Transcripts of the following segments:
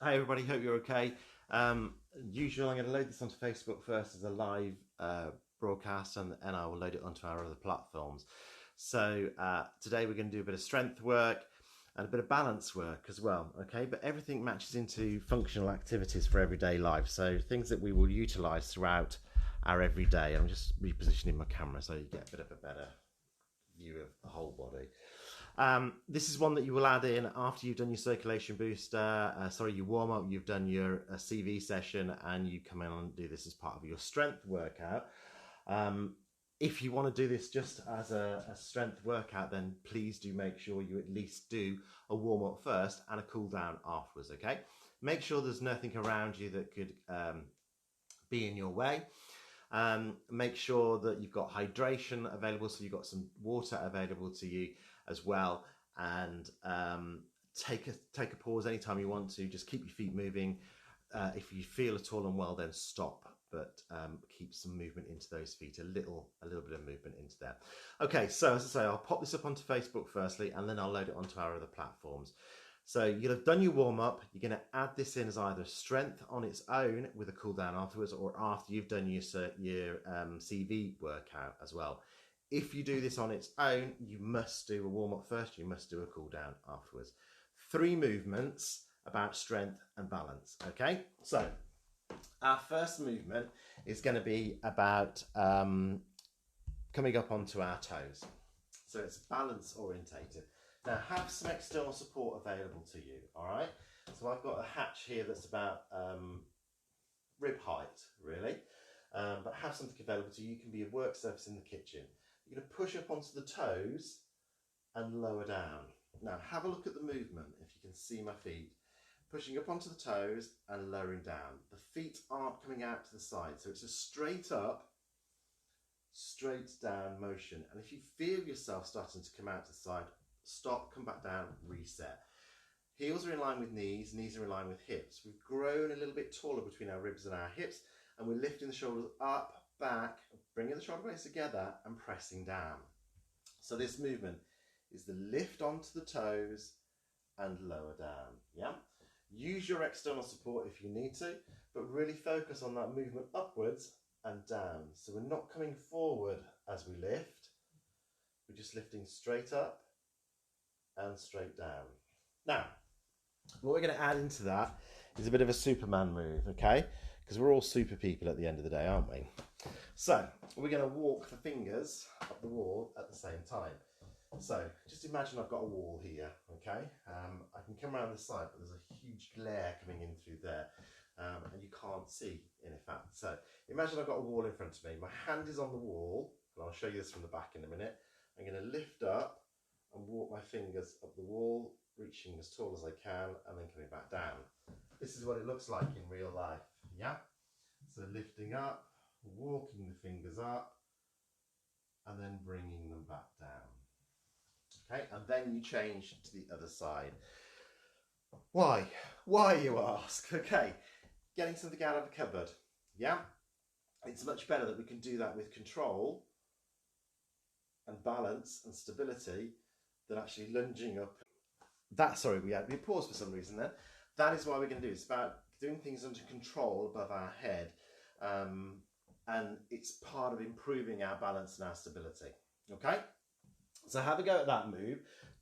Hey everybody, hope you're okay. Usually I'm going to load this onto Facebook first as a live broadcast and I will load it onto our other platforms. So today we're going to do a bit of strength work and a bit of balance work as well, okay? But everything matches into functional activities for everyday life. So things that we will utilize throughout our everyday. I'm just repositioning my camera so you get a bit of a better view of the whole body. This is one that you will add in after you've done your circulation booster, your warm up, you've done your CV session, and you come in and do this as part of your strength workout. If you want to do this just as a strength workout, then please do make sure you at least do a warm up first and a cool down afterwards, okay? Make sure there's nothing around you that could be in your way. Make sure that you've got hydration available, so you've got some water available to you as well, and take a pause anytime you want to. Just keep your feet moving. If you feel at all unwell, then stop, but keep some movement into those feet, a little bit of movement into there. Okay, so as I say, I'll pop this up onto Facebook firstly, and then I'll load it onto our other platforms. So you'll have done your warm-up. You're going to add this in as either strength on its own with a cool down afterwards, or after you've done your CV workout as well. If you do this on its own, you must do a warm-up first, you must do a cool down afterwards. 3 movements about strength and balance, okay? So our first movement is going to be about coming up onto our toes. So it's balance orientated. Now have some external support available to you, all right? So I've got a hatch here that's about rib height, really, but have something available to you. You can be a work surface in the kitchen. You're going to push up onto the toes and lower down. Now have a look at the movement, if you can see my feet. Pushing up onto the toes and lowering down. The feet aren't coming out to the side, so it's a straight up, straight down motion. And if you feel yourself starting to come out to the side, stop, come back down, reset. Heels are in line with knees, knees are in line with hips. We've grown a little bit taller between our ribs and our hips, and we're lifting the shoulders up, back, bringing the shoulder blades together and pressing down. So this movement is the lift onto the toes and lower down, yeah? Use your external support if you need to, but really focus on that movement upwards and down. So we're not coming forward as we lift, we're just lifting straight up and straight down. Now, what we're going to add into that is a bit of a Superman move, okay? Because we're all super people at the end of the day, aren't we? So we're going to walk the fingers up the wall at the same time. So just imagine I've got a wall here, okay? I can come around the side, but there's a huge glare coming in through there, and you can't see in fact. So imagine I've got a wall in front of me. My hand is on the wall, and I'll show you this from the back in a minute. I'm going to lift up and walk my fingers up the wall, reaching as tall as I can, and then coming back down. This is what it looks like in real life, yeah? So lifting up, walking the fingers up, and then bringing them back down. Okay, and then you change to the other side. Why? Why, you ask? Okay, getting something out of a cupboard, yeah? It's much better that we can do that with control and balance and stability than actually lunging up. We paused for some reason then. That is why we're going to do it. It's about doing things under control above our head, and it's part of improving our balance and our stability, okay? So have a go at that move.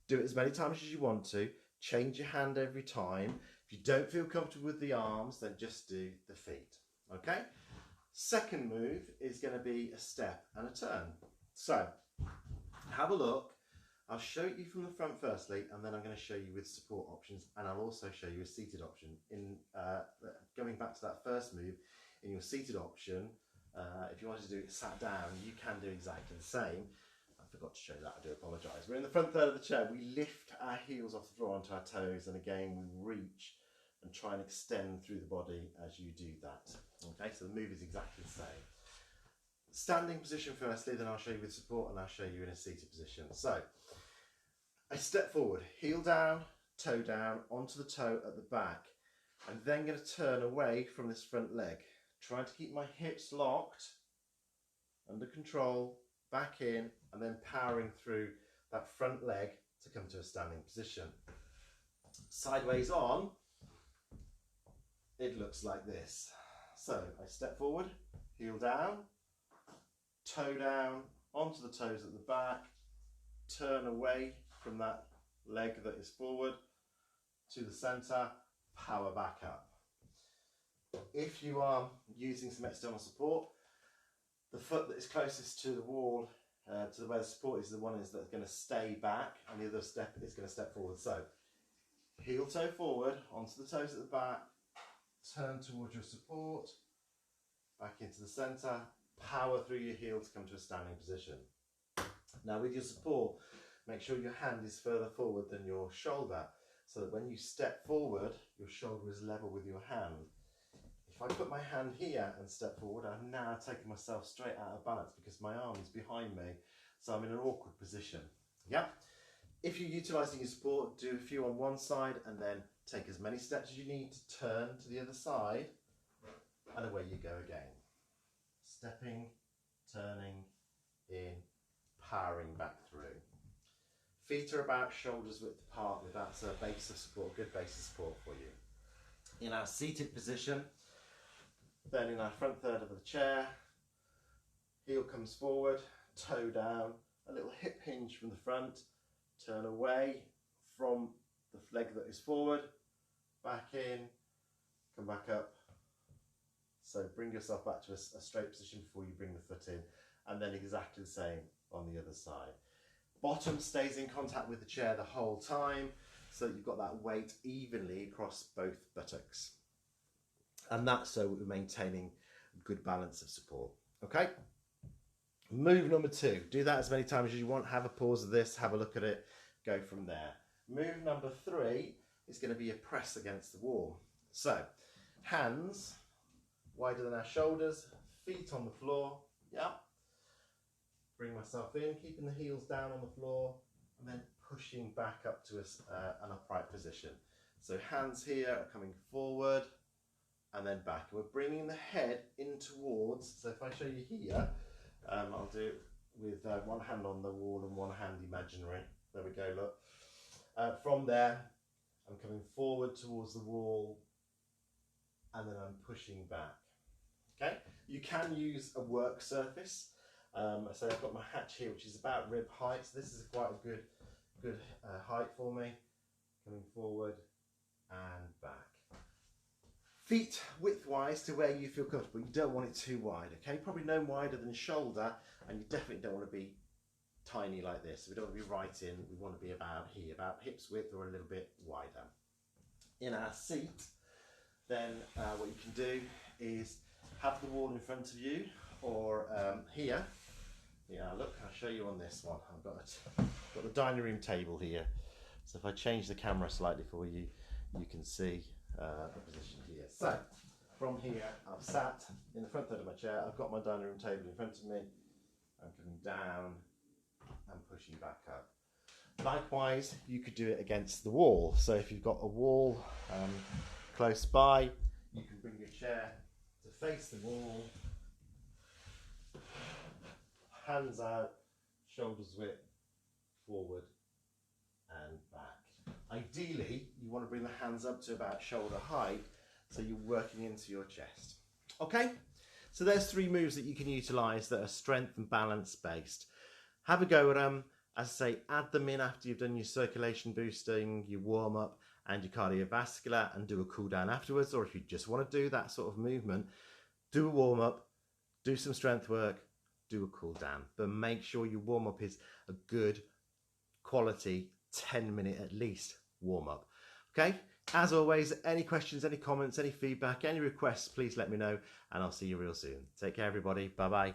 Do it as many times as you want to. Change your hand every time. If you don't feel comfortable with the arms, then just do the feet. Okay? Second move is going to be a step and a turn. So have a look. I'll show you from the front firstly, and then I'm going to show you with support options, and I'll also show you a seated option. In going back to that first move, in your seated option, if you wanted to do it sat down, you can do exactly the same. I forgot to show that, I do apologise. We're in the front third of the chair, we lift our heels off the floor onto our toes, and again we reach and try and extend through the body as you do that. Okay, so the move is exactly the same. Standing position firstly, then I'll show you with support, and I'll show you in a seated position. So, I step forward, heel down, toe down, onto the toe at the back. I'm then going to turn away from this front leg, trying to keep my hips locked, under control, back in, and then powering through that front leg to come to a standing position. Sideways on, looks like this. So I step forward, heel down, toe down, onto the toes at the back, turn away from that leg that is forward to the center, power back up. If you are using some external support, the foot that is closest to the wall, to where the support is, the one that's going to stay back, and the other step is going to step forward. So heel toe forward, onto the toes at the back, turn towards your support, back into the center, power through your heel to come to a standing position. Now with your support, make sure your hand is further forward than your shoulder, so that when you step forward, your shoulder is level with your hand. If I put my hand here and step forward, I'm now taking myself straight out of balance because my arm is behind me, so I'm in an awkward position. Yeah. If you're utilising your support, do a few on one side and then take as many steps as you need to turn to the other side, and away you go again. Stepping, turning, in, powering back through. Feet are about shoulders width apart, with that's a base of support, good base of support for you. In our seated position, then in our front third of the chair, heel comes forward, toe down, a little hip hinge from the front, turn away from the leg that is forward, back in, come back up. So bring yourself back to a straight position before you bring the foot in, and then exactly the same on the other side. Bottom stays in contact with the chair the whole time, so that you've got that weight evenly across both buttocks. And that's so we're maintaining a good balance of support. Okay? Move number 2. Do that as many times as you want. Have a pause of this, have a look at it, go from there. Move number 3 is going to be a press against the wall. So, hands wider than our shoulders, feet on the floor. Yeah. Bring myself in, keeping the heels down on the floor, and then pushing back up to an upright position. So hands here are coming forward and then back. We're bringing the head in towards, so if I show you here, I'll do it with one hand on the wall and one hand imaginary. There we go, look. From there, I'm coming forward towards the wall and then I'm pushing back. Okay, you can use a work surface. So I've got my hatch here, which is about rib height. So this is quite a good height for me. Coming forward and back. Feet width-wise to where you feel comfortable. You don't want it too wide, okay? Probably no wider than shoulder, and you definitely don't want to be tiny like this. We don't want to be right in. We want to be about here, about hips width or a little bit wider. In our seat, then what you can do is have the wall in front of you, or here. Yeah, look, I'll show you on this one. I've got the dining room table here. So if I change the camera slightly for you, you can see the position here. So from here, I've sat in the front third of my chair. I've got my dining room table in front of me. I'm coming down and pushing back up. Likewise, you could do it against the wall. So if you've got a wall close by, you can bring your chair to face the wall. Hands out, shoulders width, forward and back. Ideally, you want to bring the hands up to about shoulder height, so you're working into your chest. Okay, so there's 3 moves that you can utilise that are strength and balance based. Have a go at them. As I say, add them in after you've done your circulation boosting, your warm up and your cardiovascular, and do a cool down afterwards. Or if you just want to do that sort of movement, do a warm up, do some strength work, do a cool down, but make sure your warm up is a good quality 10-minute at least warm up. Okay, as always, any questions, any comments, any feedback, any requests, please let me know, and I'll see you real soon. Take care everybody. Bye bye.